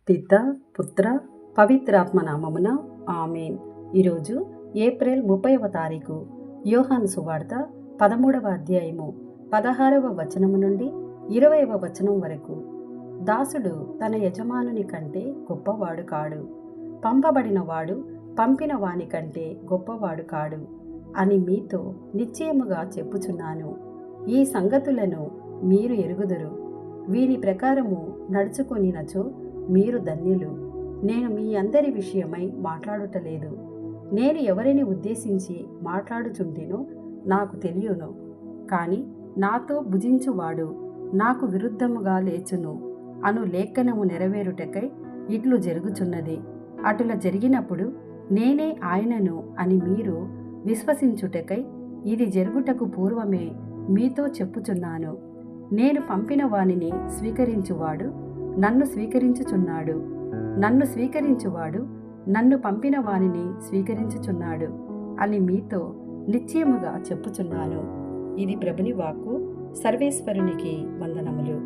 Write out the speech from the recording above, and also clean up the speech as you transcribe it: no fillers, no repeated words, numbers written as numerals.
పిత పుత్ర పవిత్రాత్మ నామమున ఆమేన్. ఈరోజు ఏప్రిల్ 30వ తారీఖు. యోహాను సువార్త 13వ అధ్యాయము 16వ వచనము నుండి 20వ వచనం వరకు. దాసుడు తన యజమానుని కంటే గొప్పవాడు కాడు, పంపబడిన వాడు పంపిన వాని కంటే గొప్పవాడు కాడు అని మీతో నిశ్చయముగా చెప్పుచున్నాను. ఈ సంగతులను మీరు ఎరుగుదురు. వీరి ప్రకారము నడుచుకొనినచో మీరు ధన్యులు. నేను మీ అందరి విషయమై మాట్లాడుటలేదు. నేను ఎవరిని ఉద్దేశించి మాట్లాడుచుంటినో నాకు తెలియను. కానీ నాతో భుజించువాడు నాకు విరుద్ధముగా లేచును అను లేఖనము నెరవేరుటకై ఇట్లు జరుగుచున్నది. అటుల జరిగినప్పుడు నేనే ఆయనను అని మీరు విశ్వసించుటకై ఇది జరుగుటకు పూర్వమే మీతో చెప్పుచున్నాను. నేను పంపిన వానిని స్వీకరించువాడు నన్ను స్వీకరించుచున్నాడు, నన్ను స్వీకరించువాడు నన్ను పంపిన వానిని స్వీకరించుచున్నాడు అని మీతో నిశ్చయముగా చెప్పుచున్నాను. ఇది ప్రభుని వాక్కు. సర్వేశ్వరునికి వందనములు.